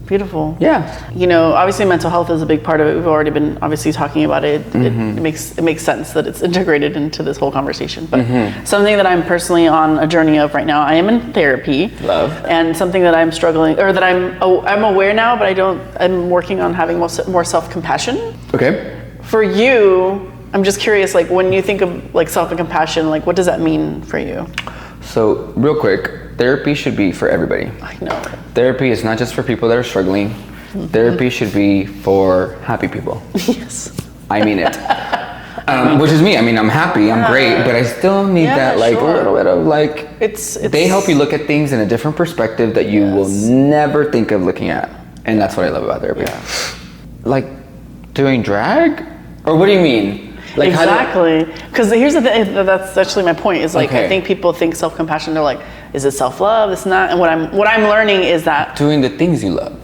Beautiful. Yeah. You know, obviously mental health is a big part of it. We've already been obviously talking about it. It makes sense that it's integrated into this whole conversation. But something that I'm personally on a journey of right now, I am in therapy. Love. And something that I'm struggling, or that I'm aware now, but I'm working on having more self-compassion. Okay. For you, I'm just curious, like when you think of like self-compassion, like what does that mean for you? So real quick, therapy should be for everybody. I know. Therapy is not just for people that are struggling. Therapy should be for happy people. Yes. I mean it. Which is me. I mean, I'm happy, I'm great, but I still need that like a little bit of like, it's they help you look at things in a different perspective that you will never think of looking at. And that's what I love about therapy. Yeah. Like doing drag? Or what do you mean? Like exactly. Because here's the thing, that's actually my point, is like, Okay. I think people think self-compassion, they're like, is it self-love? It's not. And what I'm learning is that doing the things you love.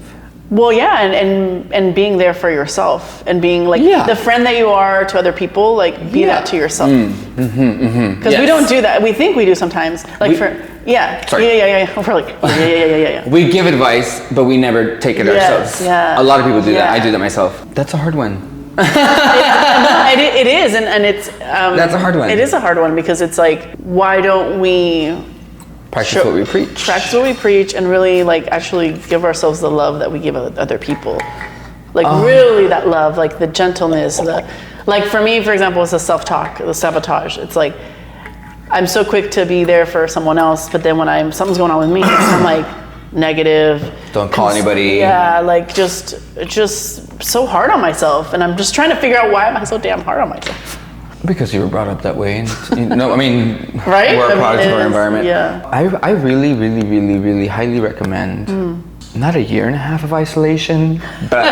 well, yeah, and being there for yourself, and being like the friend that you are to other people, like be that to yourself. Because we don't do that. We think we do sometimes. Like We're like, yeah. We give advice, but we never take it ourselves. Yeah. A lot of people do that. I do that myself. That's a hard one. It is, and it's that's a hard one. It is a hard one, because it's like, why don't we practice what we preach? Practice what we preach, and really like actually give ourselves the love that we give other people. Like really that love, like the gentleness, like for me, for example, it's the self-talk, the sabotage. It's like I'm so quick to be there for someone else, but then when something's going on with me, I'm like negative. Don't call anybody. Yeah, like just so hard on myself, and I'm just trying to figure out why am I so damn hard on myself. Because you were brought up that way, and I mean, right? We're a product of our environment. Yeah. I really, really, really, really highly recommend not a year and a half of isolation, but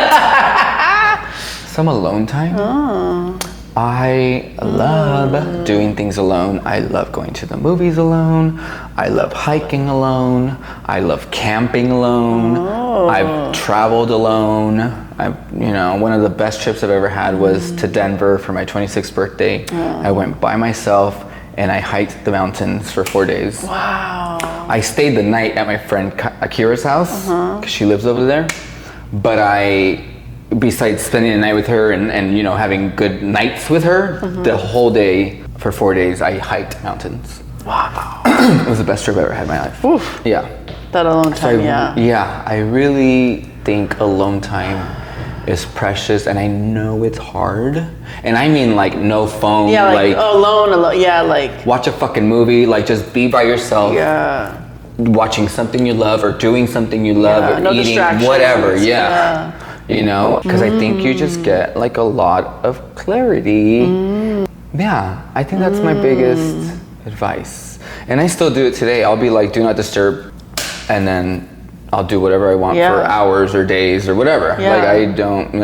some alone time. I love doing things alone. I love going to the movies alone. I love hiking alone. I love camping alone. I've traveled alone. One of the best trips I've ever had was to Denver for my 26th birthday. I went by myself and I hiked the mountains for 4 days. Wow. I stayed the night at my friend Akira's house because she lives over there. But besides spending the night with her and having good nights with her, the whole day for 4 days I hiked mountains. Wow. It was the best trip I ever had in my life. Oof. Yeah. That alone time, Yeah, I really think alone time is precious, and I know it's hard. And I mean like no phone. Yeah, like alone. Yeah, like watch a fucking movie. Like just be by yourself. Yeah. Watching something you love or doing something you love or no eating whatever. Yeah. You know, because I think you just get like a lot of clarity. Yeah, I think that's my biggest advice. And I still do it today. I'll be like, do not disturb, and then I'll do whatever I want for hours or days or whatever. Yeah. Like I don't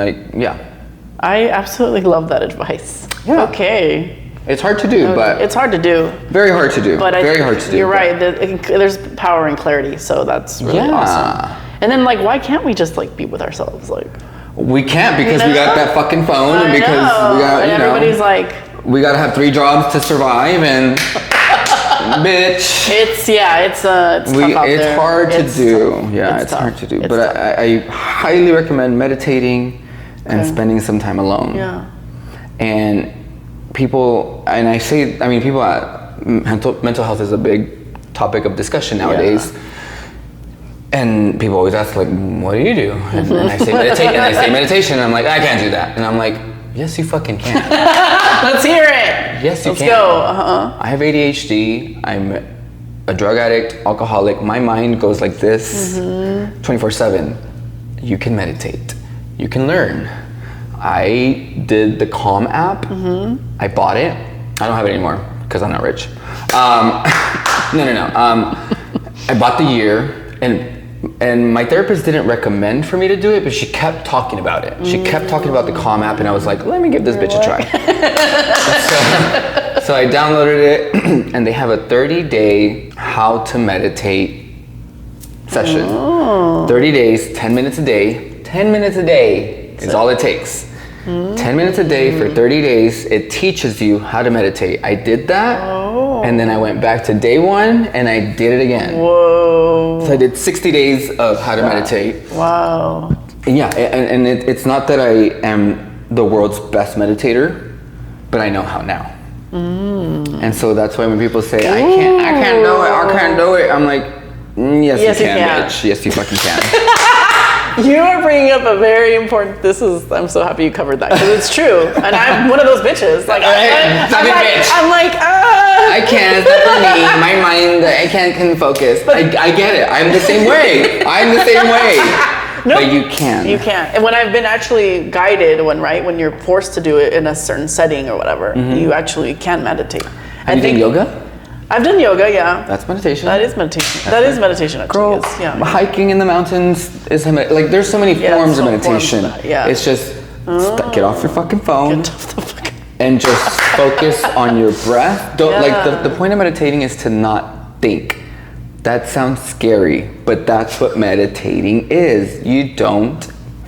I absolutely love that advice. Yeah. Okay. It's hard to do, but it's hard to do. Very hard to do. But very hard to do. You're right. There's power in clarity, so that's really awesome. And then like, why can't we just like be with ourselves? Like we can't because we got that fucking phone, and because we got everybody's like we gotta have 3 jobs to survive, and bitch. It's tough out it's there. Hard to do. Tough. Yeah, it's hard to do. But I highly recommend meditating and spending some time alone. Yeah. And people, and I say, I mean, people, mental health is a big topic of discussion nowadays. Yeah. And people always ask, like, what do you do? And I say meditation, and I'm like, I can't do that. And I'm like, yes, you fucking can. Let's hear it. Yes, you can. Let's go. I have ADHD. I'm a drug addict, alcoholic. My mind goes like this 24/7. You can meditate. You can learn. I did the Calm app. I bought it. I don't have it anymore because I'm not rich. No. I bought the year, and my therapist didn't recommend for me to do it, but she kept talking about it. She kept talking about the Calm app, and I was like, let me give this bitch a try. So I downloaded it, and they have a 30-day how to meditate session. 30 days, 10 minutes a day. 10 minutes a day is all it takes. 10 minutes a day for 30 days. It teaches you how to meditate. I did that, and then I went back to day 1, and I did it again. Whoa. So I did 60 days of how to meditate. Wow. Yeah, and it's not that I am the world's best meditator, but I know how now. And so that's why when people say, I can't do it, I'm like, yes you can, bitch. Yes, you fucking can. You are bringing up a very important, I'm so happy you covered that, because it's true. And I'm one of those bitches. Like, I'm like, I can't, it's not for me. My mind, I can't focus. I get it. I'm the same way. Nope. But you can. You can. And when I've been actually guided, when you're forced to do it in a certain setting or whatever, you actually can meditate. Have you done yoga? I've done yoga, yeah. That's meditation. That is meditation. That is meditation, actually. Girl, hiking in the mountains is like there's so many forms of meditation. It's just get off your fucking phone and just focus on your breath. Like the point of meditating is to not think. That sounds scary, but that's what meditating is. You don't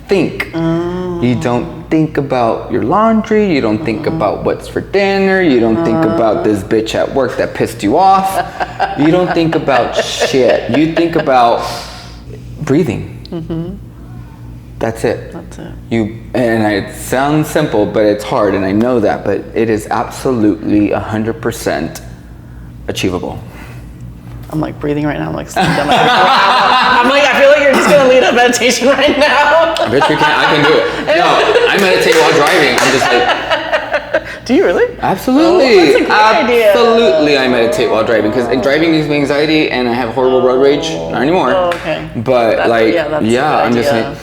think. You don't think about your laundry. You don't think about what's for dinner. You don't think about this bitch at work that pissed you off. You don't think about shit. You think about breathing. That's it. And it sounds simple, but it's hard, and I know that, but it is absolutely 100% achievable. I'm like breathing right now. I'm like, I feel like you're just gonna lead a meditation right now. Bitch, I can do it. No, I meditate while driving. I'm just like. Do you really? Absolutely. Oh, that's a great idea. Absolutely, I meditate while driving because driving gives me anxiety and I have horrible road rage. Not anymore. Oh, okay. But I'm just like.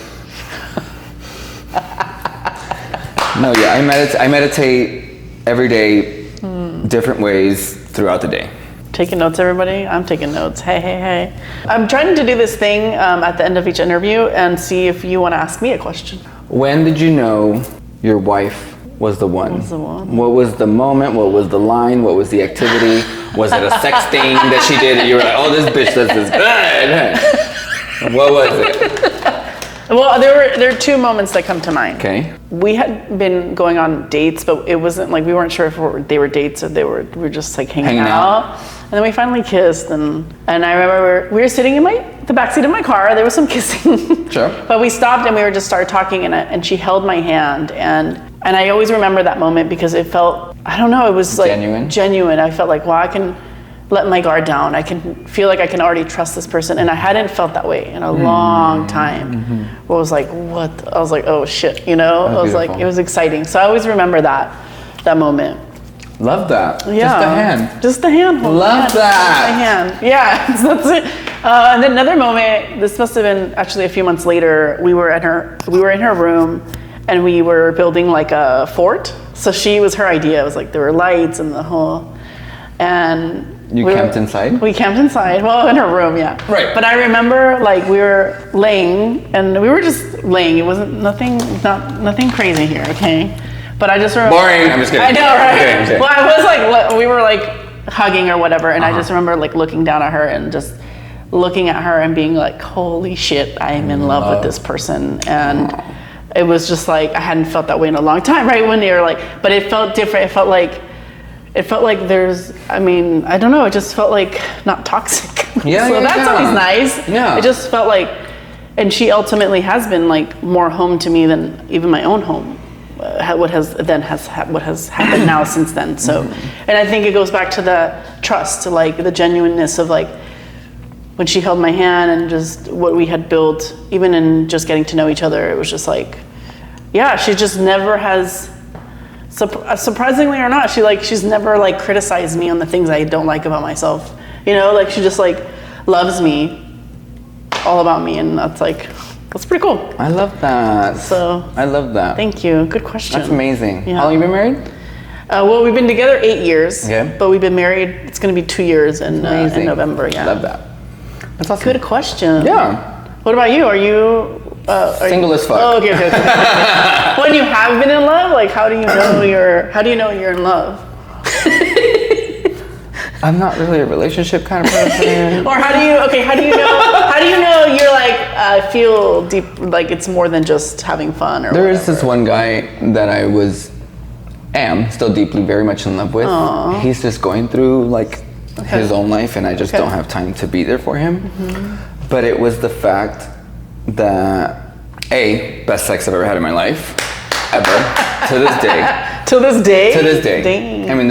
No, I meditate every day, different ways throughout the day. Taking notes, everybody? I'm taking notes. Hey. I'm trying to do this thing at the end of each interview and see if you want to ask me a question. When did you know your wife was the one? What was the moment? What was the line? What was the activity? Was it a sex thing that she did and you were like, oh, this bitch does this good? What was it? Well, there are 2 moments that come to mind. Okay. We had been going on dates, but it wasn't like we weren't sure if they were dates or we were just like hanging out. And then we finally kissed, and I remember we were sitting in the backseat of my car. There was some kissing. Sure. But we stopped and we just started talking, and she held my hand, and I always remember that moment because it felt, I don't know, it was like genuine. I felt like, wow, let my guard down. I can feel like I can already trust this person. And I hadn't felt that way in a long time. I was like, what? I was like, oh shit, you know? I was like, it was exciting. So I always remember that moment. Love that. Yeah. Just the hand. Just the hand. Love that. The hand. Yeah, that's it. And then another moment, this must have been actually a few months later, we were in her room and we were building like a fort. So she was her idea. It was like there were lights and the whole, and you camped inside? We camped inside. Well, in her room, yeah. Right. But I remember like we were laying and we were just laying. It wasn't nothing crazy here, okay? But I just remember. Boring. I'm just kidding. I know, right? Okay. Well, I was like, we were like hugging or whatever, and I just remember like looking down at her and just looking at her and being like, holy shit, I am in love with this person. And it was just like, I hadn't felt that way in a long time, right? When they were like, but it felt different. It felt like there's, I mean, I don't know, it just felt like not toxic. Yeah, so that's always nice. Yeah. It just felt like, and she ultimately has been like more home to me than even my own home. What has happened now since then. So, and I think it goes back to the trust, to like the genuineness of like when she held my hand and just what we had built, even in just getting to know each other. It was just like, yeah, she just never has, surprisingly or not, she's never like criticized me on the things I don't like about myself. You know, like she just like loves me, all about me, and that's pretty cool. I love that. So I love that. Thank you. Good question. That's amazing. Yeah. How long have you been married? Well, we've been together 8 years. Okay. But we've been married. It's going to be 2 years in November. Yeah. Love that. That's awesome. Good question. Yeah. What about you? Are you single as fuck? Oh, okay. When you have been in love, like how do you know you're in love? I'm not really a relationship kind of person. Or how do you know you're like feel deep, like it's more than just having fun or There whatever? is this one guy that I am still deeply very much in love with. Aww. He's just going through like his own life and I just don't have time to be there for him. But it was the fact that best sex I've ever had in my life, ever, to this day. To this day? To this day. Dang. I mean,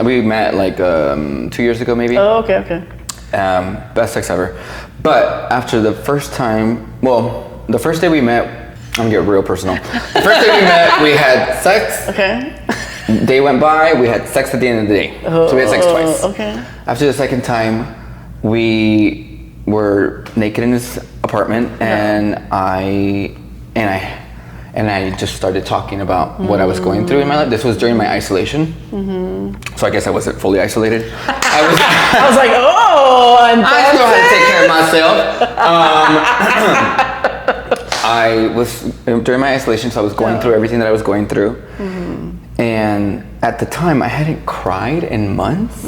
we met like 2 years ago maybe. Oh, okay. Best sex ever. But after the first day we met, I'm gonna get real personal. The first day we met, we had sex. Okay. Day went by, we had sex at the end of the day. So we had sex twice. Okay. After the second time, we were naked in his apartment and I just started talking about what I was going through in my life. This was during my isolation. So I guess I wasn't fully isolated. I was like, oh, I still had to take care of myself. I was, during my isolation, so I was going through everything that I was going through. And at the time, I hadn't cried in months,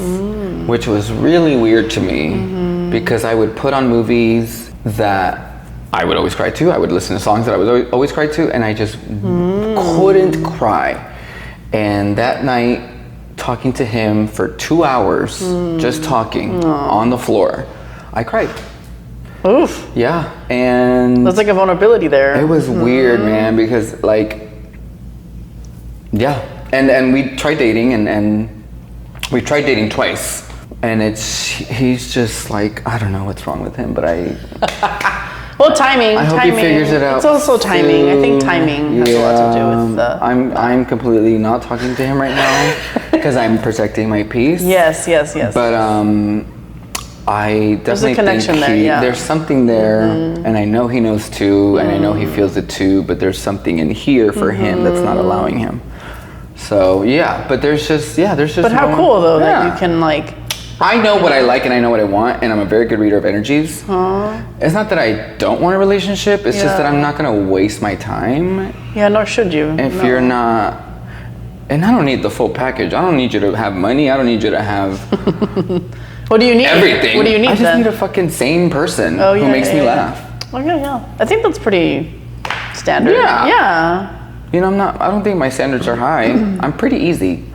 which was really weird to me because I would put on movies that I would always cry to. I would listen to songs that I would always cry to, and I just couldn't cry. And that night, talking to him for 2 hours, just talking on the floor, I cried. Oof. Yeah, and there's like a vulnerability there. It was weird, man, because like, yeah, and we tried dating, and we tried dating twice, and he's just like, I don't know what's wrong with him, but well, timing. I hope he figures it out. It's also timing. I think timing has a lot to do with the. I'm completely not talking to him right now because I'm protecting my peace. Yes. But I There's a definitely connection think there, yeah. there's something there, and I know he knows too, and I know he feels it too. But there's something in here for him that's not allowing him. So yeah, but there's just. But how cool though that you can like. I know what I like and I know what I want, and I'm a very good reader of energies. It's not that I don't want a relationship, it's just that I'm not gonna waste my time. Yeah, nor should you. If you're not, and I don't need the full package. I don't need you to have money, I don't need you to have what do you need? everything. What do you need I just then? need a fucking sane person who makes me laugh. Okay, yeah. I think that's pretty standard. Yeah. You know, I don't think my standards are high. I'm pretty easy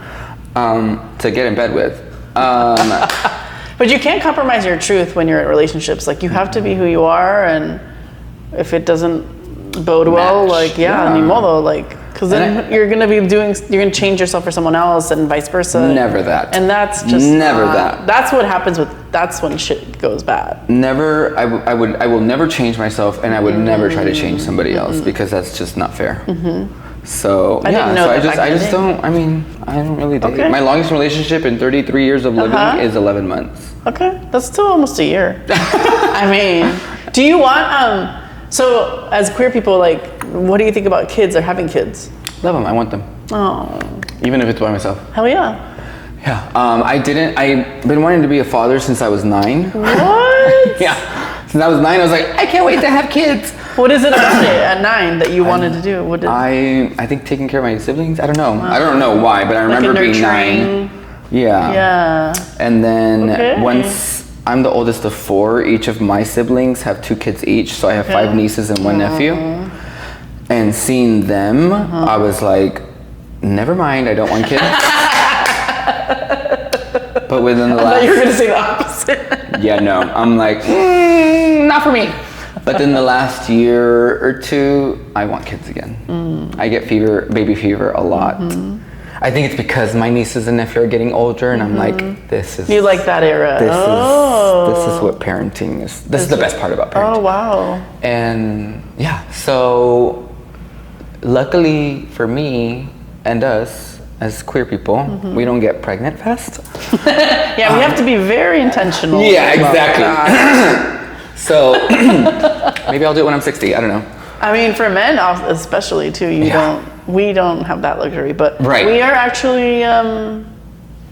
to get in bed with. But you can't compromise your truth when you're in relationships. Like you have to be who you are, and if it doesn't bode well, like ni modo, like Because then you're gonna change yourself for someone else and vice versa. Never that. And that's just never that. That's what happens that's when shit goes bad. Never, I will never change myself, and I would never try to change somebody else because that's just not fair. So I didn't know I don't really date. Okay. My longest relationship in 33 years of living is 11 months. Okay, that's still almost a year. I mean, do you want so as queer people, like, what do you think about kids or having kids? Love them. I want them. Oh, Even if it's by myself. hell yeah. Yeah. I've been wanting to be a father since I was 9. What? Yeah. Since I was 9, I was like, I can't wait to have kids. What is it at 9 that you wanted to do? I think taking care of my siblings. I don't know. I don't know why, but I remember being 9. Yeah. Yeah. And then once I'm the oldest of 4, each of my siblings have 2 kids each, so I have 5 nieces and 1 nephew. And seeing them, I was like, never mind, I don't want kids. But within the last... I thought you were going to say the opposite. Yeah, no. I'm like, not for me. But then the last year or 2, I want kids again. I get baby fever a lot. I think it's because my nieces and nephew are getting older, and I'm like, this is... You like that era. This is what parenting is. This is the best part about parenting. Oh, wow. And yeah, so luckily for me and us as queer people, we don't get pregnant fast. Yeah, we have to be very intentional. Yeah, exactly. So maybe I'll do it when I'm 60. I don't know. I mean, for men especially too, we don't have that luxury, but Right. we are actually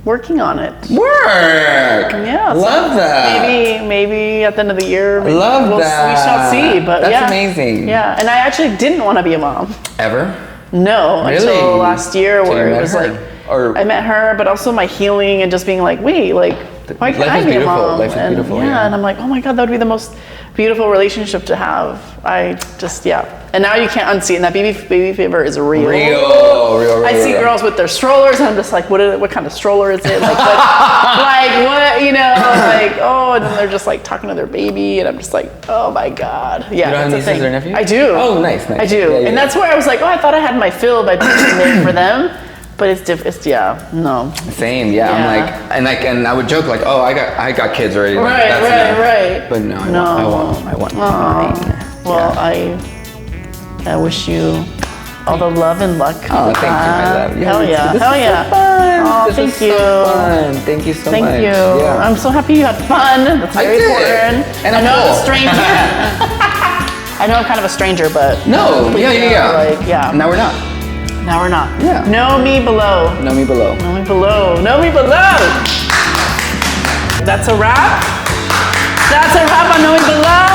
working on it. Work. Yeah. Love that. Maybe at the end of the year. Love that. We shall see. But that's yeah, amazing. Yeah, and I actually didn't want to be a mom. Ever? No, Really? until last year, Till where you it met was her? like Or I met her, but also my healing and just being like, wait, like why can't Life I is be a beautiful. mom? Life is And beautiful, yeah, yeah. and I'm like, oh my god, that would be the most beautiful relationship to have. I just and now you can't unsee it. And that baby fever is real. Real. I see girls with their strollers, and I'm just like, what kind of stroller is it? Like what, you know, like, oh, and then they're just like talking to their baby, and I'm just like, oh my god, yeah. You don't have it's a nieces thing. or nephews? I do. Oh, nice. I do, Yeah. and that's where I was like, oh, I thought I had my fill by being there for them, but it's no. Same, yeah. I'm like, and I would joke like, oh, I got kids already. Like, Right. But no, I want mine. Well, I wish you all the love and luck. Oh, thank you, my love. Hell yeah. This was so fun. Oh, This thank was you. So fun. Thank you so much. Thank you. Yeah. I'm so happy you had fun. That's I very did. important. And I I'm know I'm a full. stranger. I know I'm kind of a stranger, but No, but, yeah. Like, yeah. Now we're not. Now we're not. Yeah. Know me below. Know me below. Know me below. Know me below. That's a wrap. That's a wrap on Know Me Below.